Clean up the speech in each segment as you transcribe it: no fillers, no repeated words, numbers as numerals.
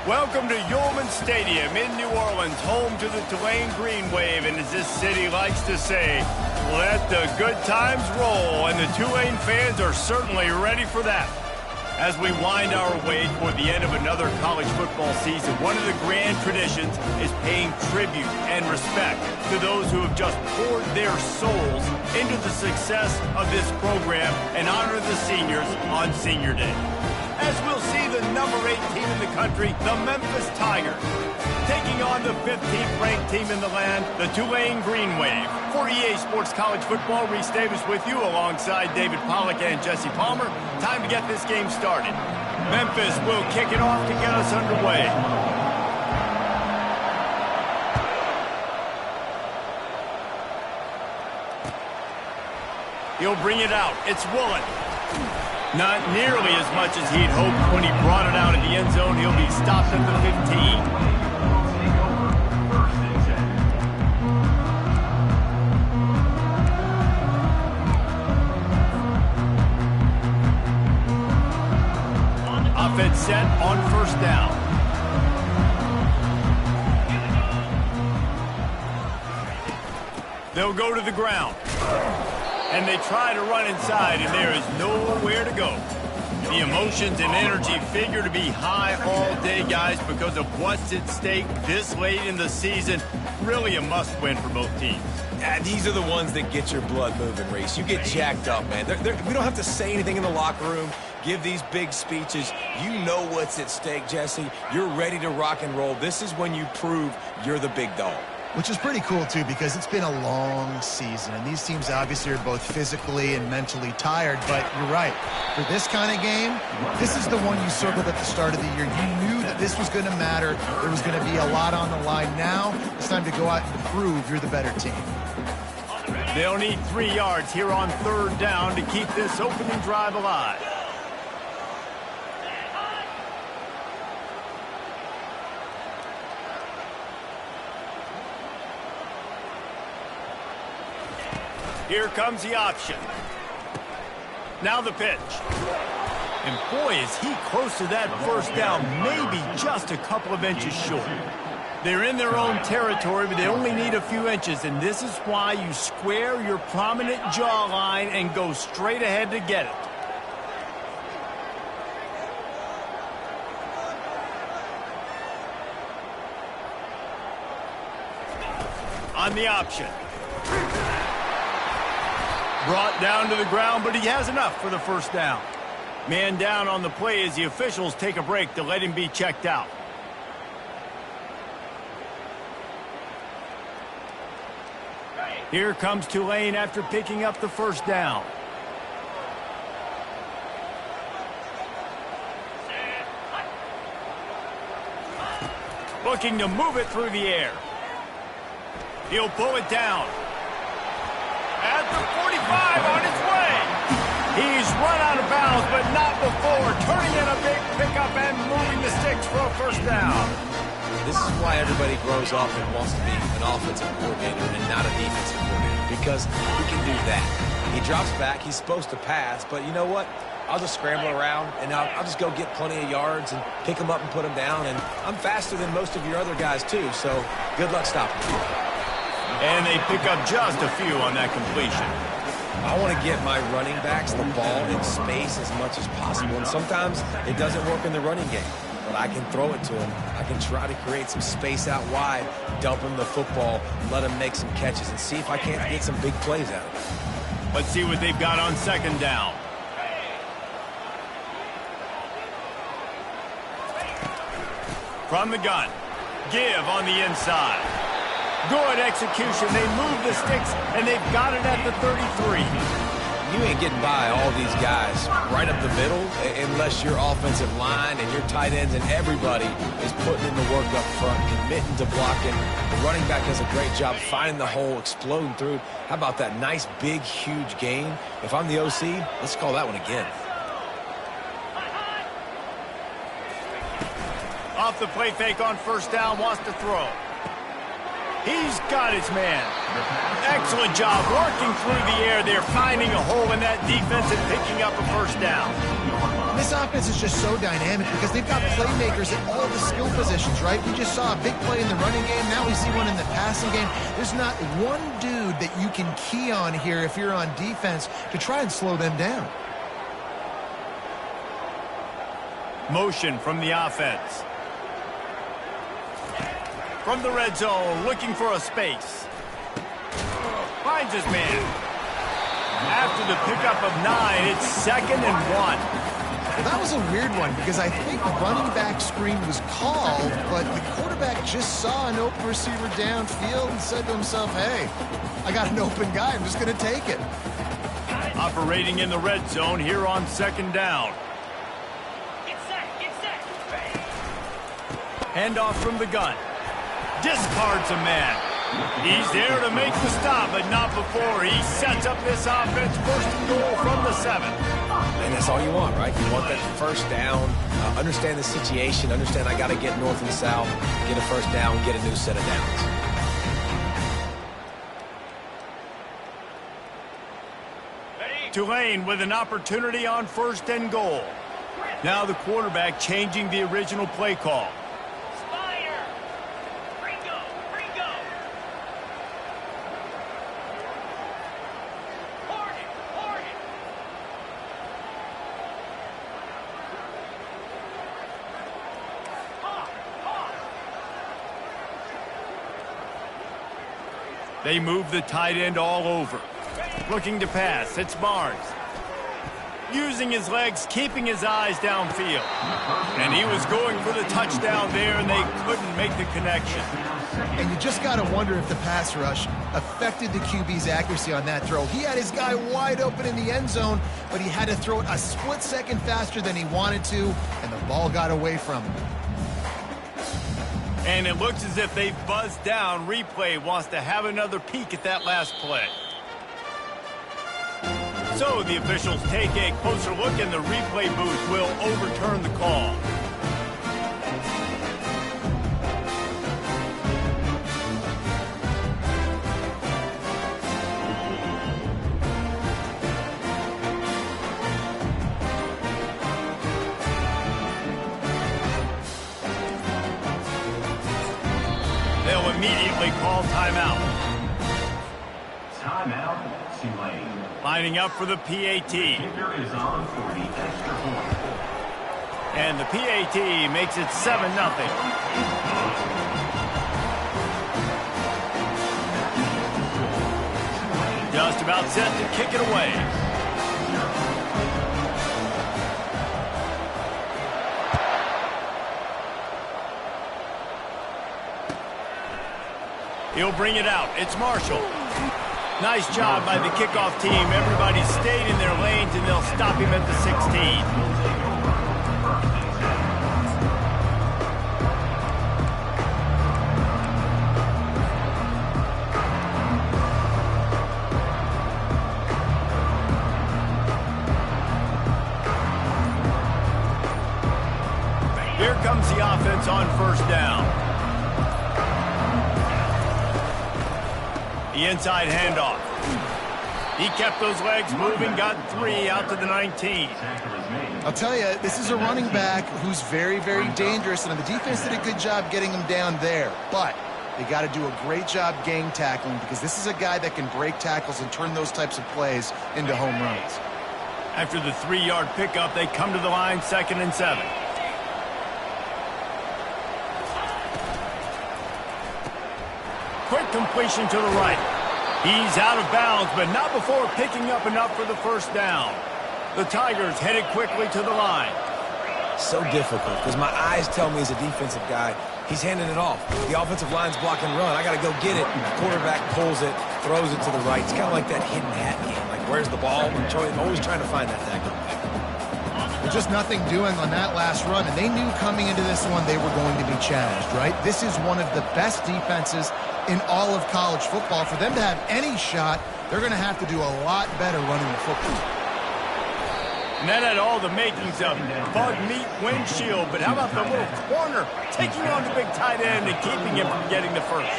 Welcome to Yulman Stadium in New Orleans, home to the Tulane Green Wave, and as this city likes to say, let the good times roll, and the Tulane fans are certainly ready for that. As we wind our way toward the end of another college football season, one of the grand traditions is paying tribute and respect to those who have just poured their souls into the success of this program and honor the seniors on Senior Day. As we'll see the number 8 team in the country, the Memphis Tigers, taking on the 15th ranked team in the land, the Tulane Green Wave. For EA Sports College Football, Reese Davis with you alongside David Pollack and Jesse Palmer. Time to get this game started. Memphis will kick it off to get us underway. He'll bring it out. It's Woolen. Not nearly as much as he'd hoped when he brought it out in the end zone. He'll be stopped at the 15. Offense set on first down. They'll go to the ground. And they try to run inside, and there is nowhere to go. The emotions and energy figure to be high all day, guys, because of what's at stake this late in the season. Really a must-win for both teams. Yeah, these are the ones that get your blood moving, Reese. You get jacked up, man. We don't have to say anything in the locker room, give these big speeches. You know what's at stake, Jesse. You're ready to rock and roll. This is when you prove you're the big dog. Which is pretty cool, too, because it's been a long season. And these teams obviously are both physically and mentally tired. But you're right. For this kind of game, this is the one you circled at the start of the year. You knew that this was going to matter. There was going to be a lot on the line. Now it's time to go out and prove you're the better team. They'll need 3 yards here on third down to keep this opening drive alive. Here comes the option. Now the pitch. And boy, is he close to that first down, maybe just a couple of inches short. They're in their own territory, but they only need a few inches, and this is why you square your prominent jawline and go straight ahead to get it. On the option. Brought down to the ground, but he has enough for the first down. Man down on the play as the officials take a break to let him be checked out. Here comes Tulane after picking up the first down. Looking to move it through the air. He'll pull it down. At the 45 on his way. He's run out of bounds, but not before. Turning in a big pickup and moving the sticks for a first down. This is why everybody grows up and wants to be an offensive coordinator and not a defensive coordinator, because he can do that. He drops back. He's supposed to pass, but you know what? I'll just scramble around, and I'll just go get plenty of yards and pick them up and put them down, and I'm faster than most of your other guys, too, so good luck stopping me. And they pick up just a few on that completion. I want to get my running backs the ball in space as much as possible, and sometimes it doesn't work in the running game, but I can throw it to them. I can try to create some space out wide, dump them the football, let them make some catches, and see if I can't get some big plays out of it. Let's see what they've got on second down. From the gun, give on the inside. Good execution. They move the sticks, and they've got it at the 33. You ain't getting by all these guys right up the middle unless your offensive line and your tight ends and everybody is putting in the work up front, committing to blocking. The running back does a great job finding the hole, exploding through. How about that nice, big, huge gain? If I'm the OC, let's call that one again. Off the play fake on first down, wants to throw. He's got his man. Excellent job working through the air there, finding a hole in that defense and picking up a first down. This offense is just so dynamic because they've got playmakers at all the skill positions, right? We just saw a big play in the running game. Now we see one in the passing game. There's not one dude that you can key on here if you're on defense to try and slow them down. Motion from the offense. From the red zone, looking for a space. Finds his man. After the pickup of 9, it's 2nd and 1. Well, that was a weird one because I think the running back screen was called, but the quarterback just saw an open receiver downfield and said to himself, hey, I got an open guy. I'm just going to take it. Operating in the red zone here on 2nd down. Get set. Handoff from the gun. Discards a man. He's there to make the stop, but not before he sets up this offense. 1st and goal from the 7. And that's all you want, right? You want that first down, understand the situation, understand I got to get north and south, get a first down, get a new set of downs. Tulane with an opportunity on 1st and goal. Now the quarterback changing the original play call. They move the tight end all over. Looking to pass. It's Barnes. Using his legs, keeping his eyes downfield. And he was going for the touchdown there, and they couldn't make the connection. And you just got to wonder if the pass rush affected the QB's accuracy on that throw. He had his guy wide open in the end zone, but he had to throw it a split second faster than he wanted to, and the ball got away from him. And it looks as if they've buzzed down. Replay wants to have another peek at that last play. So the officials take a closer look, and the replay booth will overturn the call. They'll immediately call timeout. Timeout, Tulane. Lining up for the PAT. Kicker is on for the extra point. And the PAT makes it 7-0. Just about set to kick it away. He'll bring it out. It's Marshall. Nice job by the kickoff team. Everybody stayed in their lanes, and they'll stop him at the 16. Here comes the offense on 1st down. The inside handoff. He kept those legs moving, got 3 out to the 19. I'll tell you, this is a running back who's very, very dangerous, and the defense did a good job getting him down there. But they got to do a great job gang tackling, because this is a guy that can break tackles and turn those types of plays into home runs. After the 3-yard pickup, they come to the line, 2nd and 7. Quick completion to the right. He's out of bounds, but not before picking up enough for the 1st down. The Tigers headed quickly to the line. So difficult, because my eyes tell me as a defensive guy, he's handing it off. The offensive line's block and run. I got to go get it. The quarterback pulls it, throws it to the right. It's kind of like that hidden hat game. Like, where's the ball? I'm always trying to find that tackle. Well, just nothing doing on that last run, and they knew coming into this one they were going to be challenged, right? This is one of the best defenses in all of college football. For them to have any shot, they're going to have to do a lot better running the football. And that had all the makings of bug meat windshield, but how about the little corner taking on the big tight end and keeping him from getting the first?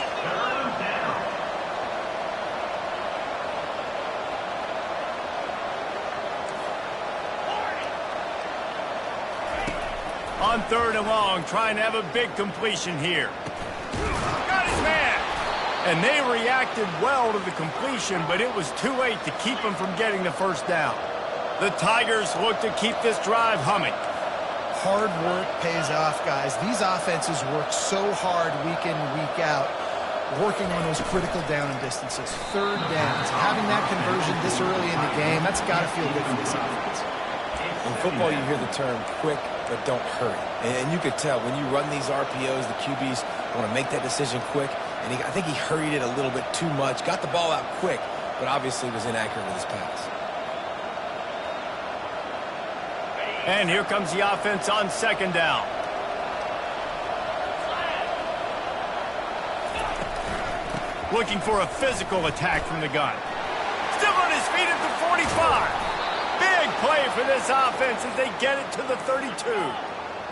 On 3rd and long, trying to have a big completion here. Got his man. And they reacted well to the completion, but it was too late to keep them from getting the first down. The Tigers look to keep this drive humming. Hard work pays off, guys. These offenses work so hard week in, week out, working on those critical down and distances, 3rd downs. Having that conversion this early in the game, that's got to feel good for this offense. In football, you hear the term quick, but don't hurry. And you could tell when you run these RPOs, the QBs want to make that decision quick. And I think he hurried it a little bit too much, got the ball out quick, but obviously was inaccurate with his pass. And here comes the offense on 2nd down. Looking for a physical attack from the gun. Still on his feet at the 45. Big play for this offense as they get it to the 32.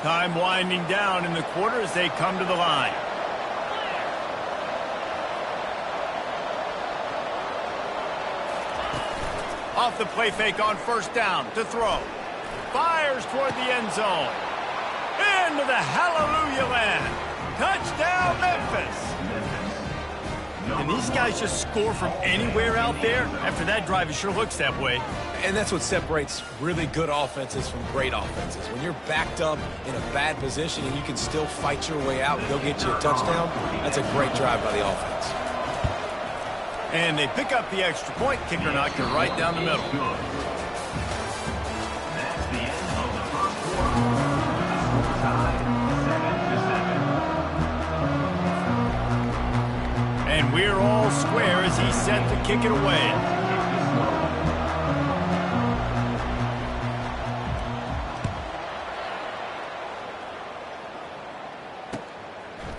Time winding down in the quarter as they come to the line. Off the play fake on 1st down to throw. Fires toward the end zone. Into the hallelujah land. Touchdown, Memphis. And these guys just score from anywhere out there. After that drive, it sure looks that way. And that's what separates really good offenses from great offenses. When you're backed up in a bad position and you can still fight your way out and go get you a touchdown, that's a great drive by the offense. And they pick up the extra point. Kicker knocked it right down the middle. That's the end of the first quarter. Tie 7-7. And we're all square as he's set to kick it away.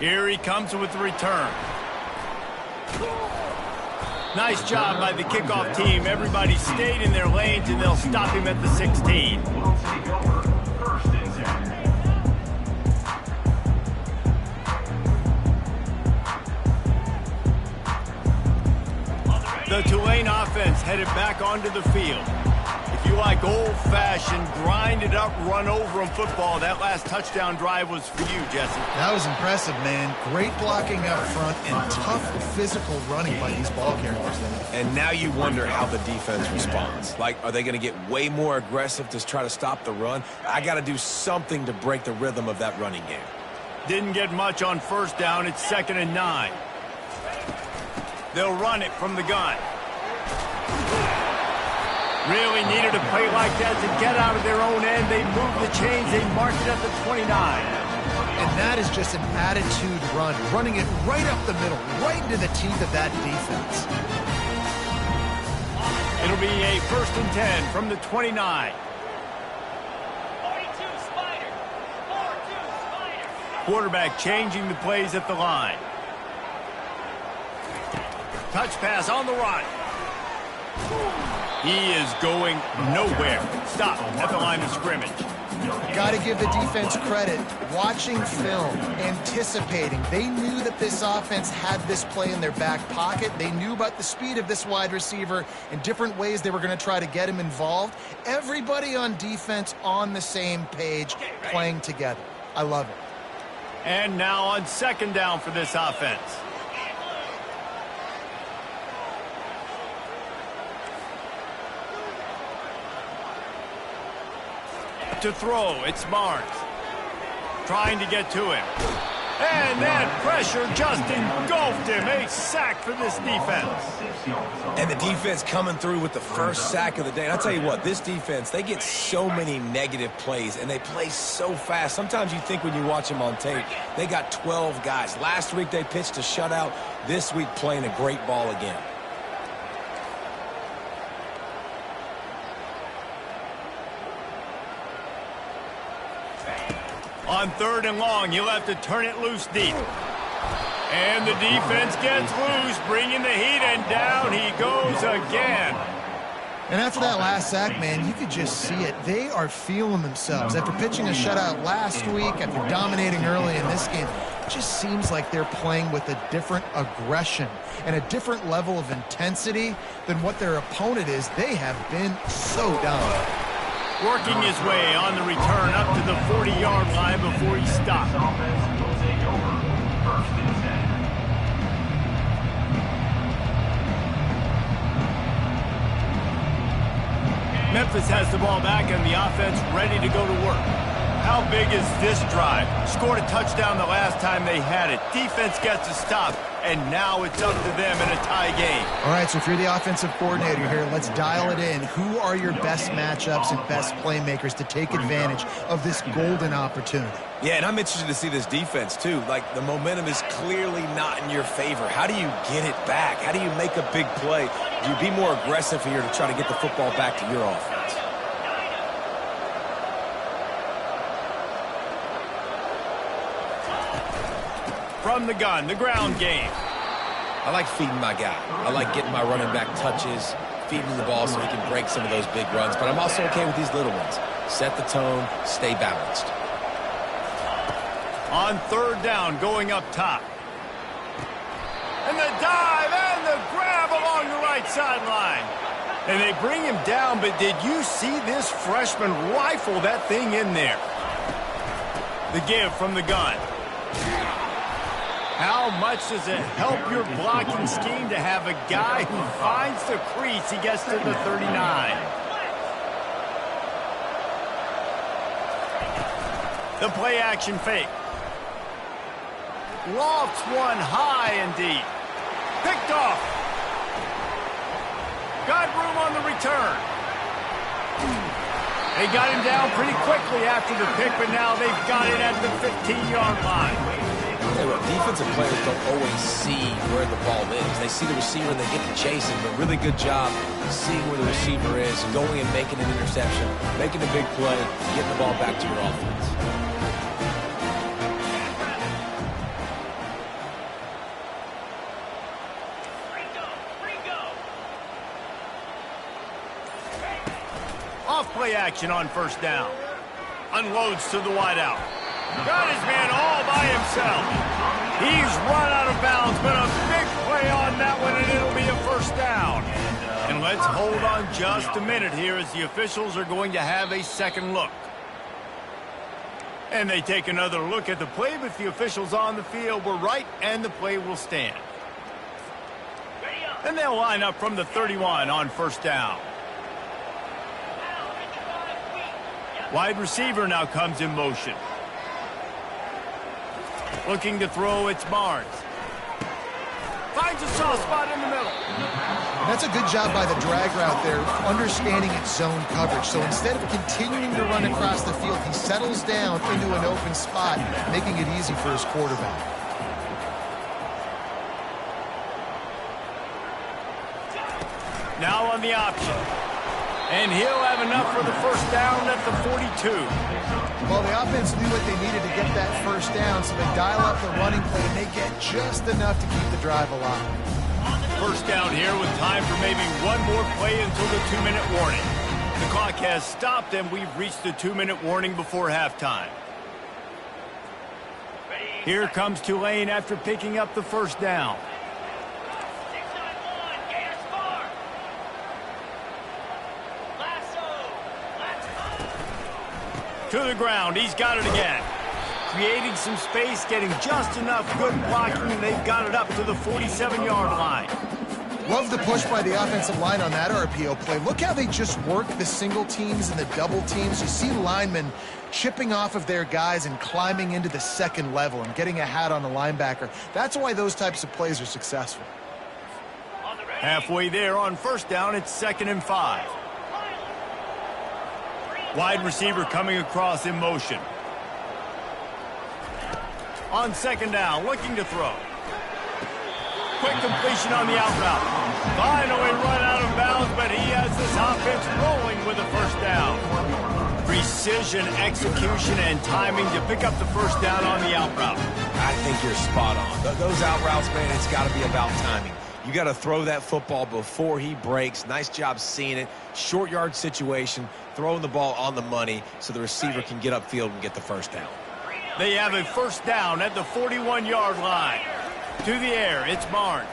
Here he comes with the return. Nice job by the kickoff team. Everybody stayed in their lanes, and they'll stop him at the 16. We'll take over 1st and 10. The Tulane offense headed back onto the field. If you like old-fashioned, grind-it-up, run-over-'em football, that last touchdown drive was for you, Jesse. That was impressive, man. Great blocking up front and tough physical running by these ball carriers. And now you wonder how the defense responds. Like, are they going to get way more aggressive to try to stop the run? I got to do something to break the rhythm of that running game. Didn't get much on 1st down. It's 2nd and 9. They'll run it from the gun. Really needed a play like that to get out of their own end. They moved the chains. They marked it at the 29. And that is just an attitude run, running it right up the middle, right into the teeth of that defense. It'll be a 1st and 10 from the 29. 42 Spider. 42 Spider. Quarterback changing the plays at the line. Touch pass on the run. He is going nowhere. Stop at the line of scrimmage. Got to give the defense credit. Watching film, anticipating. They knew that this offense had this play in their back pocket. They knew about the speed of this wide receiver and different ways they were going to try to get him involved. Everybody on defense on the same page, playing together. I love it. And now on 2nd down for this offense. To throw, it's Barnes. Trying to get to him. And that pressure just engulfed him. A sack for this defense. And the defense coming through with the first sack of the day. And I'll tell you what, this defense, they get so many negative plays, and they play so fast. Sometimes you think when you watch them on tape, they got 12 guys. Last week they pitched a shutout. This week playing a great ball again. On 3rd and long, you'll have to turn it loose deep. And the defense gets loose, bringing the heat, and down he goes again. And after that last sack, man, you could just see it. They are feeling themselves. After pitching a shutout last week, after dominating early in this game, it just seems like they're playing with a different aggression and a different level of intensity than what their opponent is. They have been so dominant. Working his way on the return up to the 40-yard line before he stopped. Offense will take over. 1st and 10. Memphis has the ball back and the offense ready to go to work. How big is this drive? Scored a touchdown the last time they had it. Defense gets a stop, and now it's up to them in a tie game. All right, so if you're the offensive coordinator here, let's dial it in. Who are your best matchups and best playmakers to take advantage of this golden opportunity? Yeah, and I'm interested to see this defense, too. Like, the momentum is clearly not in your favor. How do you get it back? How do you make a big play? Do you be more aggressive here to try to get the football back to your offense? From the gun, the ground game. I like feeding my guy. I like getting my running back touches, feeding him the ball so he can break some of those big runs. But I'm also okay with these little ones. Set the tone, stay balanced. On 3rd down, going up top. And the dive and the grab along the right sideline. And they bring him down, but did you see this freshman rifle that thing in there? The give from the gun. How much does it help your blocking scheme to have a guy who finds the crease? He gets to the 39. The play action fake. Lofts one high and deep. Picked off. Got room on the return. They got him down pretty quickly after the pick, but now they've got it at the 15-yard line. Hey, look, defensive players don't always see where the ball is. They see the receiver and they get to chasing. But really good job seeing where the receiver is, going and making an interception, making a big play, getting the ball back to your offense. Off play action on 1st down. Unloads to the wideout. Got his man all by himself. He's run out of bounds, but a big play on that one, and it'll be a 1st down. And let's hold on just a minute here as the officials are going to have a second look. And they take another look at the play, but the officials on the field were right, and the play will stand. And they'll line up from the 31 on 1st down. Wide receiver now comes in motion. Looking to throw, it's Barnes. Finds a soft spot in the middle. That's a good job by the drag route there, understanding its zone coverage. So instead of continuing to run across the field, he settles down into an open spot, making it easy for his quarterback. Now on the option. And he'll have enough for the 1st down at the 42. Well, the offense knew what they needed to get that 1st down, so they dial up the running play, and they get just enough to keep the drive alive. 1st down here with time for maybe one more play until the 2-minute warning. The clock has stopped, and we've reached the 2-minute warning before halftime. Here comes Tulane after picking up the 1st down. To the ground, he's got it again. Creating some space, getting just enough good blocking, and they've got it up to the 47-yard line. Love the push by the offensive line on that RPO play. Look how they just work the single teams and the double teams. You see linemen chipping off of their guys and climbing into the 2nd level and getting a hat on the linebacker. That's why those types of plays are successful. Halfway there on 1st down, it's 2nd and 5. Wide receiver coming across in motion. On 2nd down, looking to throw. Quick completion on the out route. Finally run out of bounds, but he has this offense rolling with a 1st down. Precision, execution, and timing to pick up the 1st down on the out route. I think you're spot on. Those out routes, man, it's got to be about timing. You got to throw that football before he breaks. Nice job seeing it. Short yard situation, throwing the ball on the money so the receiver can get upfield and get the 1st down. They have a 1st down at the 41-yard line. To the air, it's Barnes.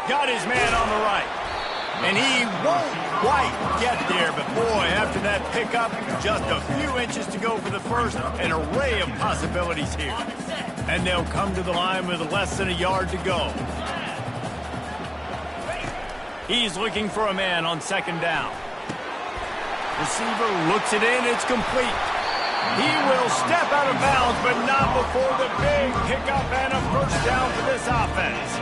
Got his man on the right. And he won't quite get there, but boy, after that pickup, just a few inches to go for the first, an array of possibilities here. And they'll come to the line with less than a yard to go. He's looking for a man on second down. Receiver looks it in, it's complete. He will step out of bounds, but not before the big pickup and a first down for this offense.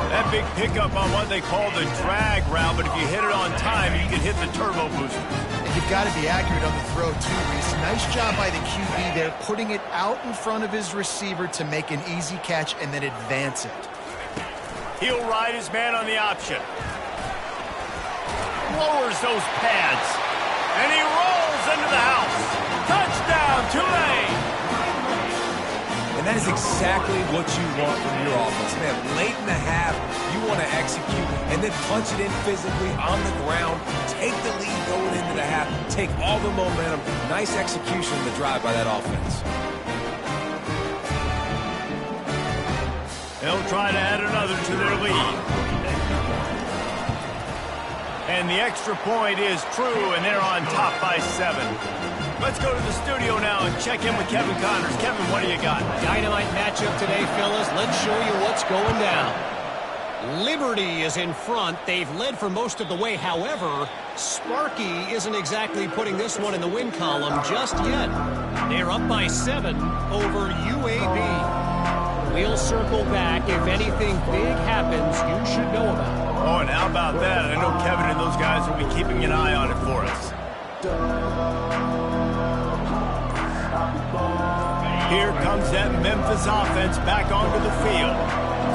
That big pickup on what they call the drag route, but if you hit it on time, you can hit the turbo booster. And you've got to be accurate on the throw, too, Reese. Nice job by the QB there, putting it out in front of his receiver to make an easy catch and then advance it. He'll ride his man on the option. Lowers those pads. And he rolls into the house. Touchdown, Tulane! And that is exactly what you want from your offense. Man, late in the half, you want to execute and then punch it in physically on the ground. Take the lead going into the half. Take all the momentum. Nice execution in the drive by that offense. They'll try to add another to their lead. And the extra point is true, and they're on top by 7. Let's go to the studio now and check in with Kevin Connors. Kevin, what do you got? Dynamite matchup today, fellas. Let's show you what's going down. Liberty is in front. They've led for most of the way. However, Sparky isn't exactly putting this one in the win column just yet. They're up by 7 over UAB. We'll circle back. If anything big happens, you should know about it. Oh, and how about that? I know Kevin and those guys will be keeping an eye on it for us. Here comes that Memphis offense back onto the field.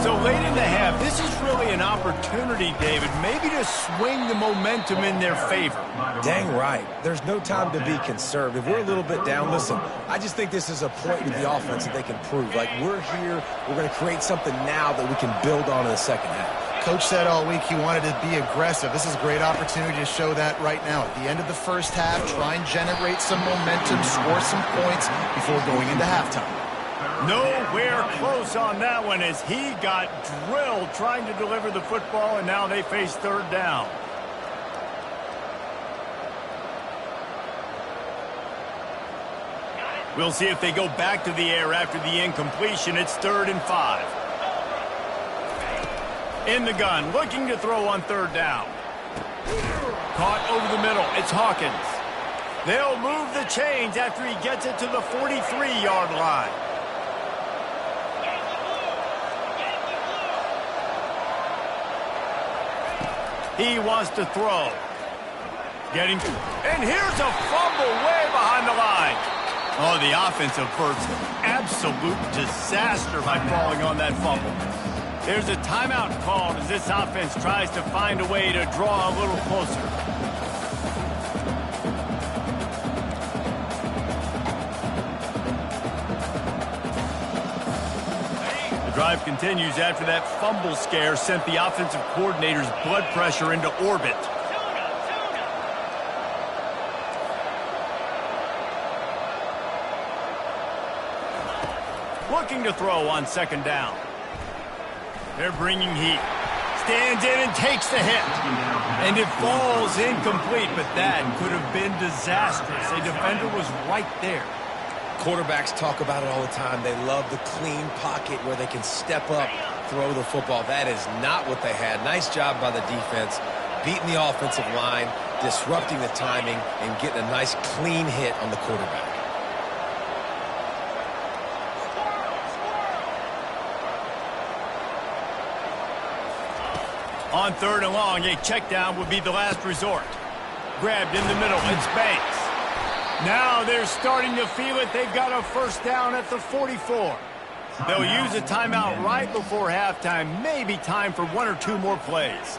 So late in the half, this is really an opportunity, David, maybe to swing the momentum in their favor. Dang right. There's no time to be conservative. We're a little bit down. Listen, I just think this is a point with the offense that they can prove. Like, we're here, we're going to create something now that we can build on in the second half. Coach said all week he wanted to be aggressive. This is a great opportunity to show that right now. At the end of the first half, try and generate some momentum, score some points before going into halftime. Nowhere close on that one as he got drilled trying to deliver the football, and now they face third down. We'll see if they go back to the air after the incompletion. It's 3rd and 5. In the gun, looking to throw on third down. Caught over the middle. It's Hawkins. They'll move the chains after he gets it to the 43-yard line. He wants to throw. And here's a fumble way behind the line. Oh, the offensive first. Absolute disaster by falling on that fumble. There's a timeout called as this offense tries to find a way to draw a little closer. The drive continues after that fumble scare sent the offensive coordinator's blood pressure into orbit. Looking to throw on second down. They're bringing heat. Stands in and takes the hit. And it falls incomplete, but that could have been disastrous. A defender was right there. Quarterbacks talk about it all the time. They love the clean pocket where they can step up, throw the football. That is not what they had. Nice job by the defense, beating the offensive line, disrupting the timing, and getting a nice clean hit on the quarterback. On 3rd and long, a check down would be the last resort. Grabbed in the middle, it's Banks. Now they're starting to feel it. They've got a first down at the 44. They'll use a timeout right before halftime. Maybe time for 1 or 2 more plays.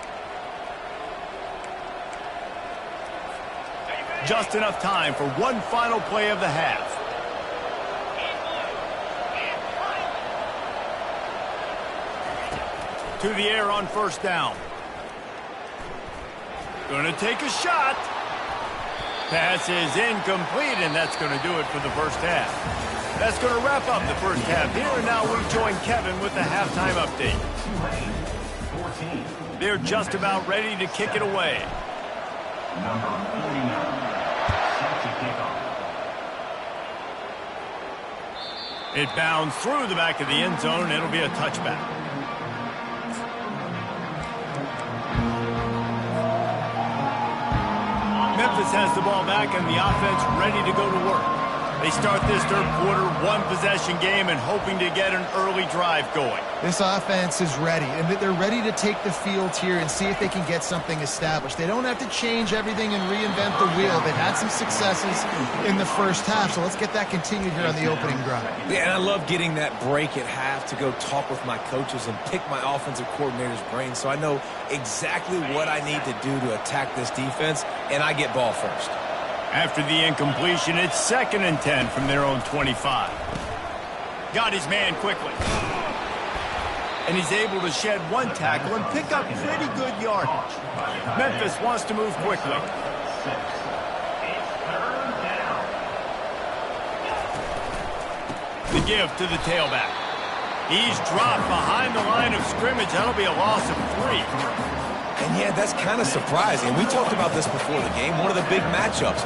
Just enough time for one final play of the half. To the air on first down. Going to take a shot. Pass is incomplete, and that's going to do it for the first half. That's going to wrap up the first half. Here and now we join Kevin with the halftime update. 14. They're just about ready to kick it away. Number 49. Set to kick off. It bounds through the back of the end zone, and it'll be a touchback. Memphis has the ball back, and the offense ready to go to work. They start this third quarter one-possession game and hoping to get an early drive going. This offense is ready, and they're ready to take the field here and see if they can get something established. They don't have to change everything and reinvent the wheel. They've had some successes in the first half, so let's get that continued here on the opening drive. Yeah, and I love getting that break at half to go talk with my coaches and pick my offensive coordinator's brain so I know exactly what I need to do to attack this defense, and I get ball first. After the incompletion, it's 2nd and 10 from their own 25. Got his man quickly. And he's able to shed one tackle and pick up pretty good yardage. Memphis wants to move quickly. The give to the tailback. He's dropped behind the line of scrimmage. That'll be a loss of 3. And yeah, that's kind of surprising. We talked about this before the game. One of the big matchups.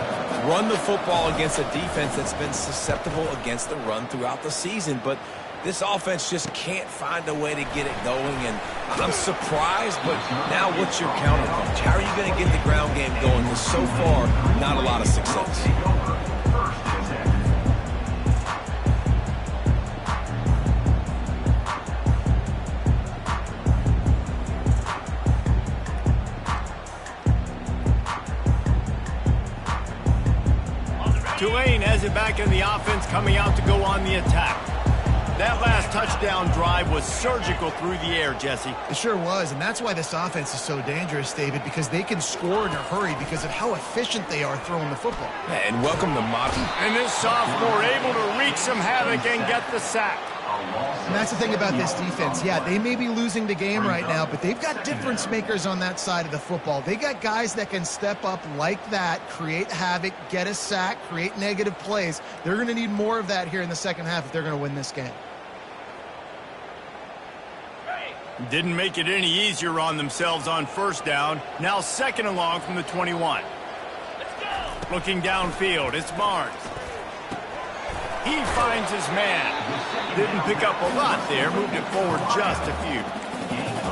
Run the football against a defense that's been susceptible against the run throughout the season. But this offense just can't find a way to get it going. And I'm surprised, but now what's your counterpunch? How are you going to get the ground game going? Because so far, not a lot of success. Tulane has it back in the offense, coming out to go on the attack. That last touchdown drive was surgical through the air, Jesse. It sure was, and that's why this offense is so dangerous, David, because they can score in a hurry because of how efficient they are throwing the football. And welcome to modern. And this sophomore able to wreak some havoc and get the sack. And that's the thing about this defense. Yeah, they may be losing the game right now, but they've got difference makers on that side of the football. They got guys that can step up like that, create havoc, get a sack, create negative plays. They're going to need more of that here in the second half if they're going to win this game. Didn't make it any easier on themselves on first down. Now 2nd and long from the 21. Looking downfield, it's Barnes. He finds his man. Didn't pick up a lot there, moved it forward just a few.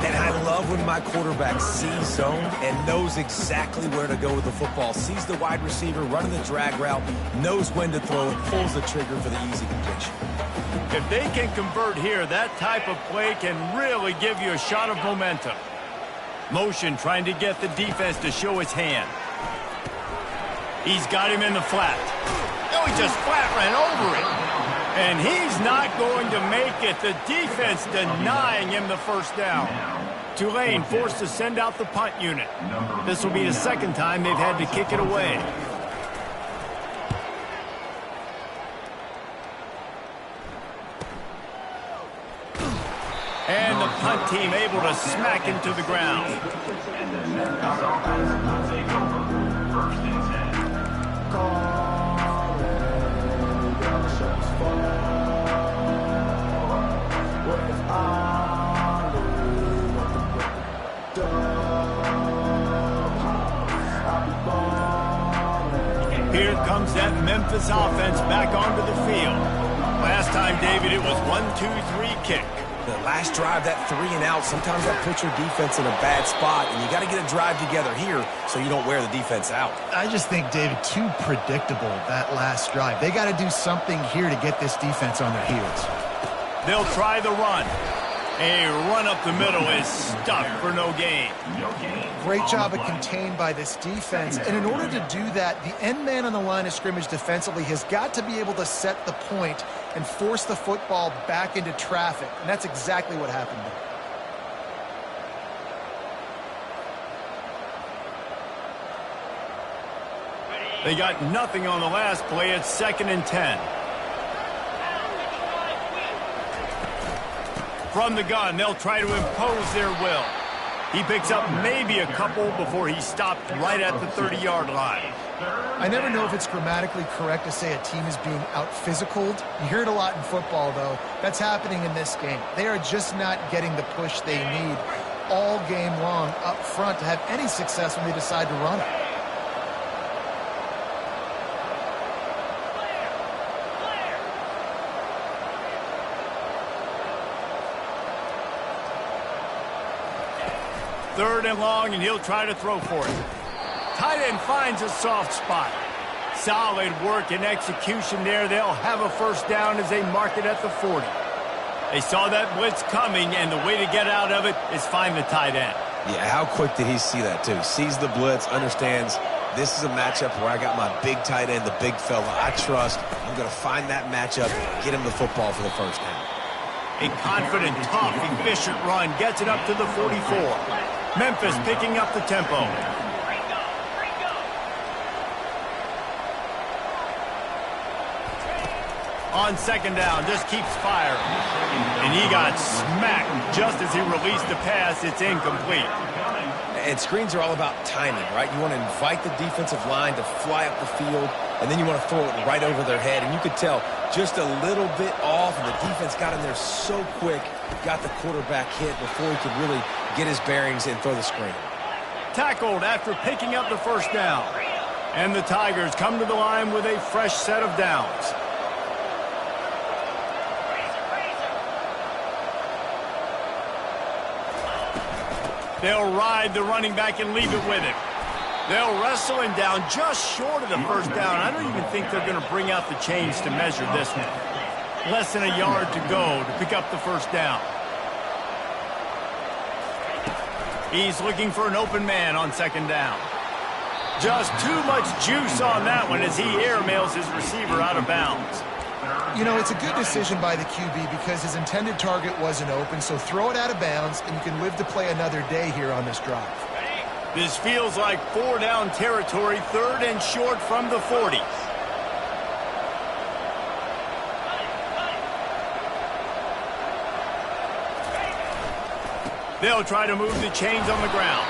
And I love when my quarterback sees zone and knows exactly where to go with the football. Sees the wide receiver running the drag route, knows when to throw it, pulls the trigger for the easy completion. If they can convert here, that type of play can really give you a shot of momentum. Motion trying to get the defense to show his hand. He's got him in the flat. Oh, he just flat ran over it. And he's not going to make it. The defense denying him the first down. Tulane forced to send out the punt unit. This will be the 2nd time they've had to kick it away. And the punt team able to smack him to the ground. And the Memphis offense will take over 1st and 10. Here comes that Memphis offense back onto the field. Last time, David, it was 1-2-3 kick. The last drive, that 3 and out, sometimes that puts your defense in a bad spot, and you got to get a drive together here so you don't wear the defense out. I just think, David, too predictable, that last drive. They got to do something here to get this defense on their heels. They'll try the run. A run up the middle is stuck for no gain. Great job of contained by this defense. And in order to do that, the end man on the line of scrimmage defensively has got to be able to set the point and force the football back into traffic. And that's exactly what happened there. They got nothing on the last play. It's 2nd and 10. From the gun, they'll try to impose their will. He picks up maybe a couple before he stopped right at the 30-yard line. I never know if it's grammatically correct to say a team is being out-physicaled. You hear it a lot in football, though. That's happening in this game. They are just not getting the push they need. all game long up front to have any success when they decide to run it. Third and long, and he'll try to throw for it. Tight end finds a soft spot. Solid work and execution there. They'll have a first down as they mark it at the 40. They saw that blitz coming, and the way to get out of it is find the tight end. Yeah, how quick did he see that, too? Sees the blitz, understands this is a matchup where I got my big tight end, the big fella I trust. I'm going to find that matchup, get him the football for the first down. A confident, tough, efficient run gets it up to the 44. Memphis picking up the tempo. On second down, just keeps firing. And he got smacked just as he released the pass. It's incomplete. And screens are all about timing, right? You want to invite the defensive line to fly up the field, and then you want to throw it right over their head. And you could tell just a little bit off, and the defense got in there so quick, got the quarterback hit before he could really get his bearings and throw the screen. Tackled after picking up the first down. And the Tigers come to the line with a fresh set of downs. They'll ride the running back and leave it with him. They'll wrestle him down just short of the first down. I don't even think they're going to bring out the chains to measure this one. Less than a yard to go to pick up the first down. He's looking for an open man on second down. Just too much juice on that one as he airmails his receiver out of bounds. You know, it's a good decision by the QB because his intended target wasn't open, so throw it out of bounds, and you can live to play another day here on this drive. This feels like 4-down territory, third and short from the 40. They'll try to move the chains on the ground.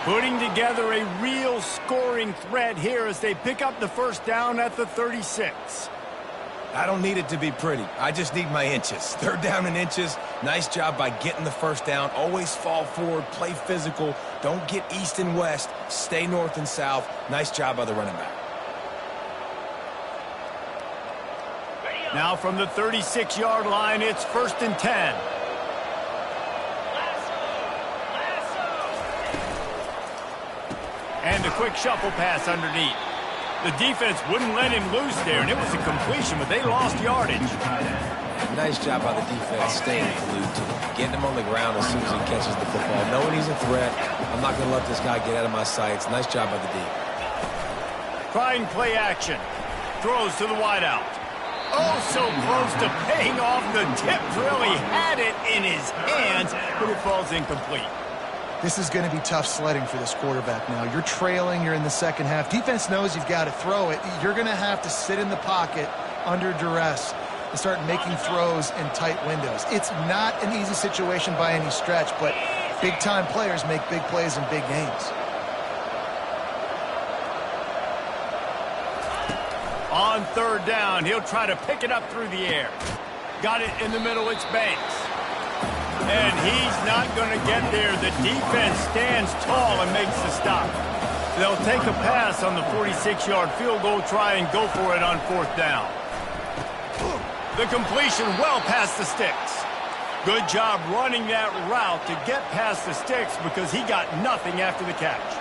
Putting together a real scoring threat here as they pick up the first down at the 36. I don't need it to be pretty. I just need my inches. Third down and inches. Nice job by getting the first down. Always fall forward, play physical. Don't get east and west. Stay north and south. Nice job by the running back. Now from the 36-yard line, it's first and 10. And a quick shuffle pass underneath. The defense wouldn't let him loose there, and it was a completion, but they lost yardage. Nice job by the defense staying glued to him. Getting him on the ground as soon as he catches the football. Knowing he's a threat, I'm not going to let this guy get out of my sights. Nice job by the D. Trying play action. Throws to the wideout. Oh, so close to paying off. The tip really had it in his hands, but it falls incomplete. This is going to be tough sledding for this quarterback now. You're trailing, you're in the second half. Defense knows you've got to throw it. You're going to have to sit in the pocket under duress and start making throws in tight windows. It's not an easy situation by any stretch, but big-time players make big plays in big games. On third down, he'll try to pick it up through the air. Got it in the middle, it's Banks. And he's not going to get there. The defense stands tall and makes the stop. They'll take a pass on the 46-yard field goal, try and go for it on fourth down. The completion well past the sticks. Good job running that route to get past the sticks because he got nothing after the catch.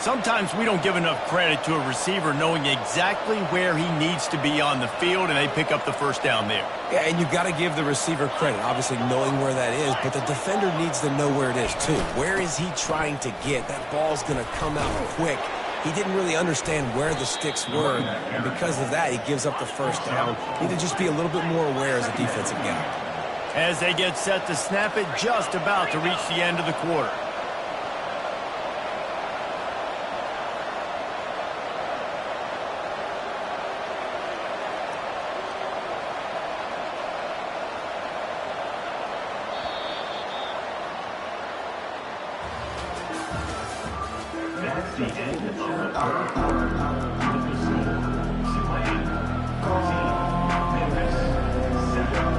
Sometimes we don't give enough credit to a receiver knowing exactly where he needs to be on the field, and they pick up the first down there. Yeah, and you've got to give the receiver credit, obviously knowing where that is, but the defender needs to know where it is too. Where is he trying to get? That ball's going to come out quick. He didn't really understand where the sticks were, and because of that, he gives up the first down. Need to just be a little bit more aware as a defensive guy. As they get set to snap it, just about to reach the end of the quarter. That's the end of our Tulane, 14, Memphis, 7.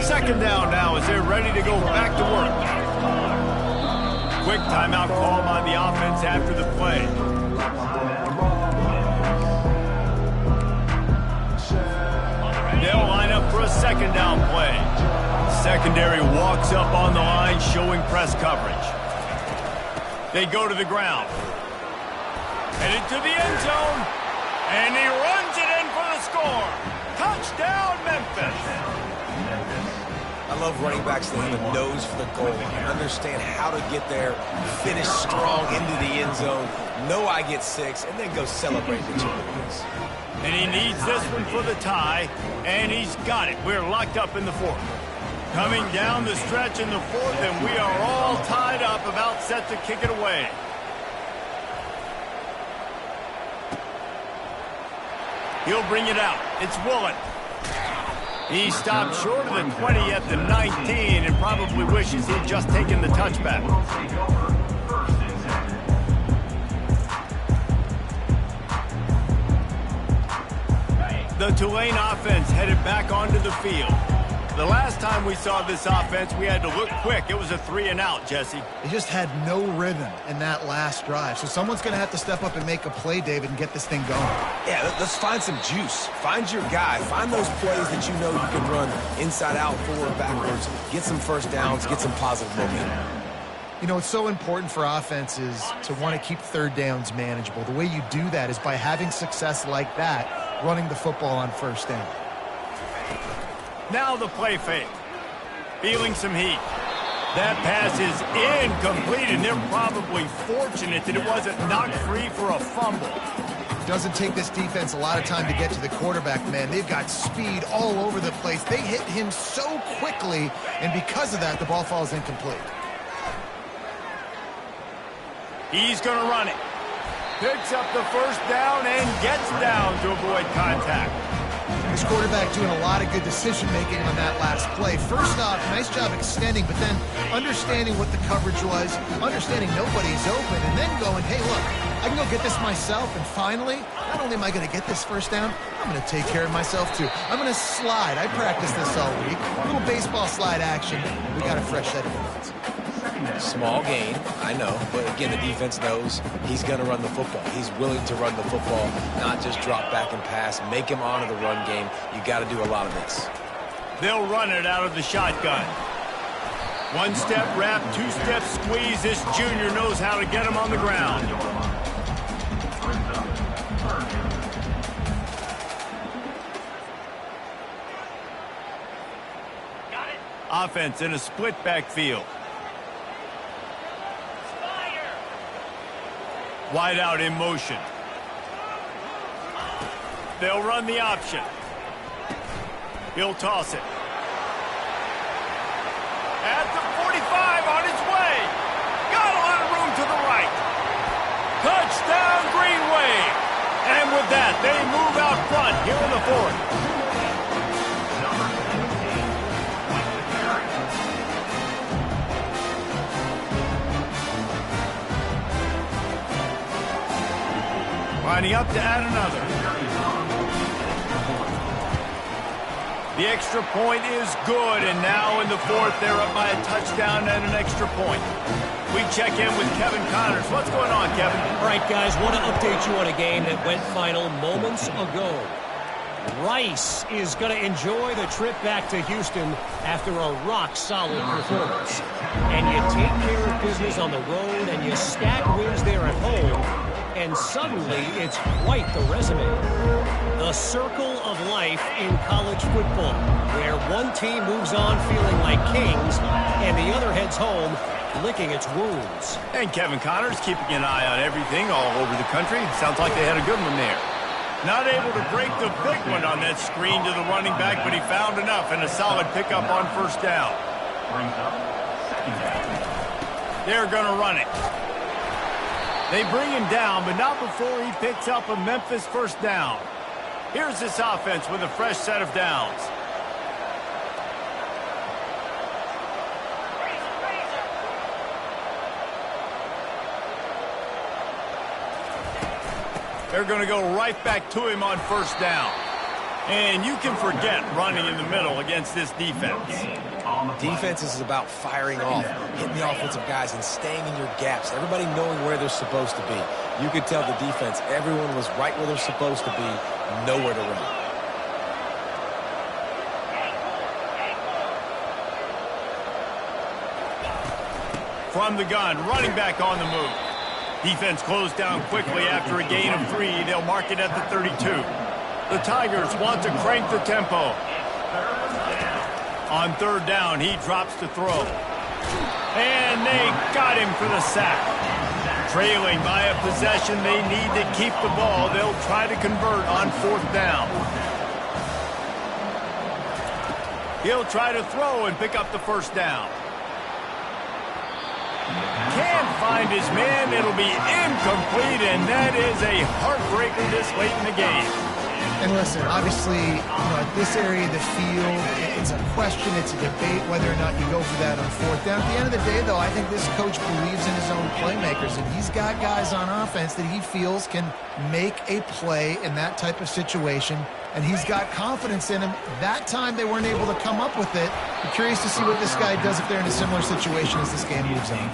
Second down now as they're ready to go back to work. Quick timeout call on the offense after the play. They'll line up for a second down play. Secondary walks up on the line showing press coverage. They go to the ground. Headed to the end zone. And he runs it in for the score. Touchdown, Memphis. I love running backs that have a nose for the goal and understand how to get there, finish strong into the end zone, know I get 6, and then go celebrate the 2 points. And he needs this one for the tie, and he's got it. We're locked up in the 4th. Coming down the stretch in the 4th, and we are all tied up, about set to kick it away. He'll bring it out. It's Woolen. He stopped short of the 20 at the 19 and probably wishes he'd just taken the touchback. The Tulane offense headed back onto the field. The last time we saw this offense, we had to look quick. It was a 3-and-out, Jesse. They just had no rhythm in that last drive. So someone's going to have to step up and make a play, David, and get this thing going. Yeah, let's find some juice. Find your guy. Find those plays that you know you can run inside out, forward, backwards. Get some first downs. Get some positive momentum. You know, it's so important for offenses to want to keep third downs manageable. The way you do that is by having success like that, running the football on first down. Now the play fake. Feeling some heat. That pass is incomplete, and they're probably fortunate that it wasn't knocked free for a fumble. Doesn't take this defense a lot of time to get to the quarterback, man. They've got speed all over the place. They hit him so quickly, and because of that, the ball falls incomplete. He's going to run it. Picks up the first down and gets down to avoid contact. This quarterback doing a lot of good decision-making on that last play. First off, nice job extending, but then understanding what the coverage was, understanding nobody's open, and then going, hey, look, I can go get this myself, and finally, not only am I going to get this first down, I'm going to take care of myself, too. I'm going to slide. I practiced this all week. A little baseball slide action. We got a fresh set of hands. Small gain, I know, but again, the defense knows he's going to run the football. He's willing to run the football, not just drop back and pass, make him honor the run game. You got to do a lot of this. They'll run it out of the shotgun. One-step wrap, two-step squeeze. This junior knows how to get him on the ground. Offense in a split backfield. Wide out in motion. They'll run the option. He'll toss it. At the 45 on its way. Got a lot of room to the right. Touchdown, Green Wave. And with that, they move out front here in the 4th. Lining up to add another. The extra point is good, and now in the 4th, they're up by a touchdown and an extra point. We check in with Kevin Connors. What's going on, Kevin? All right, guys, want to update you on a game that went final moments ago. Rice is going to enjoy the trip back to Houston after a rock-solid performance. And you take care of business on the road, and you stack wins there at home, and suddenly it's quite the resume. The circle of life in college football, where one team moves on feeling like kings, and the other heads home licking its wounds. And Kevin Connors keeping an eye on everything all over the country. Sounds like they had a good one there. Not able to break the big one on that screen to the running back, but he found enough and a solid pickup on first down. They're going to run it. They bring him down, but not before he picks up a Memphis first down. Here's this offense with a fresh set of downs. They're going to go right back to him on first down. And you can forget running in the middle against this defense. Defense is about firing off, hitting the offensive guys, and staying in your gaps. Everybody knowing where they're supposed to be. You could tell the defense, everyone was right where they're supposed to be, nowhere to run. From the gun, running back on the move. Defense closed down quickly after a gain of 3. They'll mark it at the 32. The Tigers want to crank the tempo. On third down, he drops to throw. And they got him for the sack. Trailing by a possession, they need to keep the ball. They'll try to convert on fourth down. He'll try to throw and pick up the first down. Can't find his man. It'll be incomplete, and that is a heartbreaker this late in the game. And listen, obviously, at this area of the field, it's a question, it's a debate whether or not you go for that on fourth down. At the end of the day, though, I think this coach believes in his own playmakers, and he's got guys on offense that he feels can make a play in that type of situation, and he's got confidence in him. That time they weren't able to come up with it. I'm curious to see what this guy does if they're in a similar situation as this game moves on.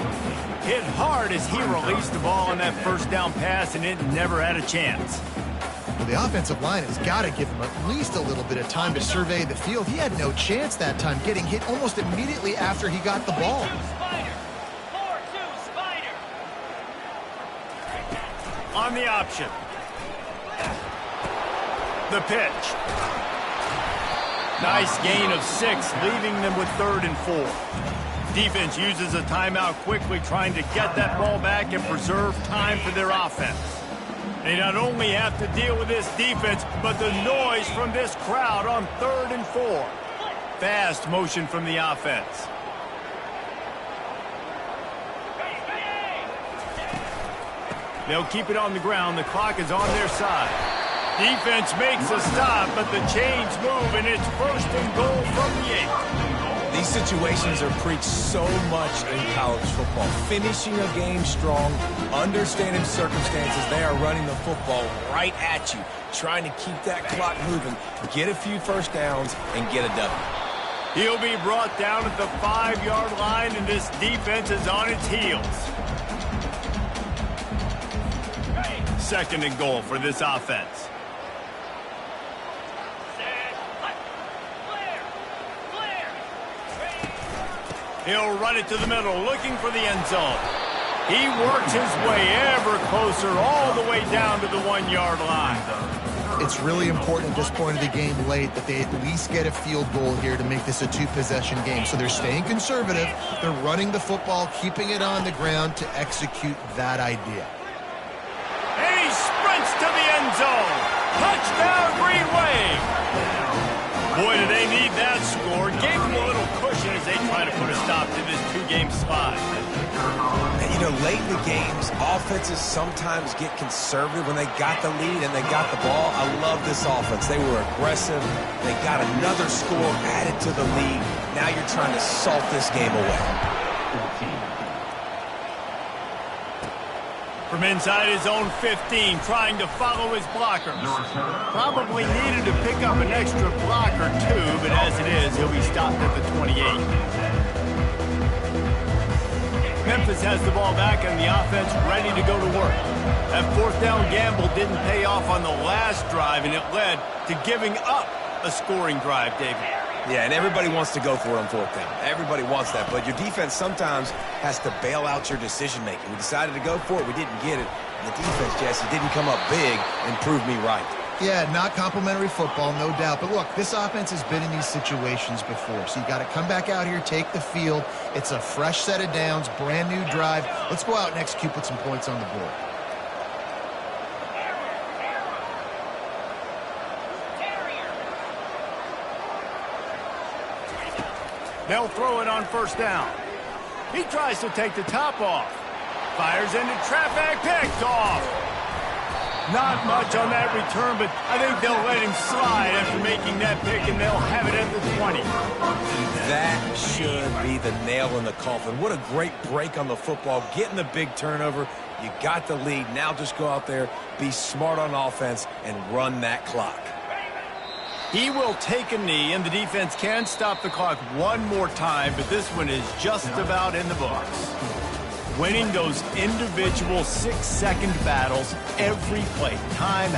Hit hard as he released the ball on that first down pass, and it never had a chance. Well, the offensive line has got to give him at least a little bit of time to survey the field. He had no chance that time, getting hit almost immediately after he got the ball. On the option. The pitch. Nice gain of 6, leaving them with 3rd and 4. Defense uses a timeout quickly, trying to get that ball back and preserve time for their offense. They not only have to deal with this defense, but the noise from this crowd on 3rd and 4. Fast motion from the offense. They'll keep it on the ground. The clock is on their side. Defense makes a stop, but the chains move, and it's 1st and goal from the 8. These situations are preached so much in college football. Finishing a game strong, understanding circumstances. They are running the football right at you, trying to keep that clock moving, get a few first downs, and get a W. He'll be brought down at the 5-yard line, and this defense is on its heels. 2nd and goal for this offense. He'll run it to the middle, looking for the end zone. He works his way ever closer, all the way down to the 1-yard line. It's really important at this point of the game late that they at least get a field goal here to make this a 2-possession game. So they're staying conservative. They're running the football, keeping it on the ground to execute that idea. And he sprints to the end zone. Touchdown, Green Wave. Boy, do they need that score. Gave them a little cushion as they try to put a stop to this 2-game slide. And, late in the games, offenses sometimes get conservative when they got the lead and they got the ball. I love this offense. They were aggressive. They got another score added to the lead. Now you're trying to salt this game away. From inside his own 15, trying to follow his blockers. Probably needed to pick up an extra block or 2, but as it is, he'll be stopped at the 28. Memphis has the ball back and the offense ready to go to work. That 4th down gamble didn't pay off on the last drive, and it led to giving up a scoring drive, David. Yeah, and everybody wants to go for it on 4th down. Everybody wants that, but your defense sometimes has to bail out your decision-making. We decided to go for it. We didn't get it. And the defense, Jesse, didn't come up big and prove me right. Yeah, not complimentary football, no doubt. But look, this offense has been in these situations before. So you got to come back out here, take the field. It's a fresh set of downs, brand new drive. Let's go out and execute, put some points on the board. They'll throw it on 1st down. He tries to take the top off. Fires into traffic, picked off. Not much on that return, but I think they'll let him slide after making that pick, and they'll have it at the 20. That should be the nail in the coffin. What a great break on the football. Getting the big turnover. You got the lead. Now just go out there, be smart on offense, and run that clock. He will take a knee, and the defense can stop the clock one more time, but this one is just about in the books. Winning those individual 6-second battles every play, time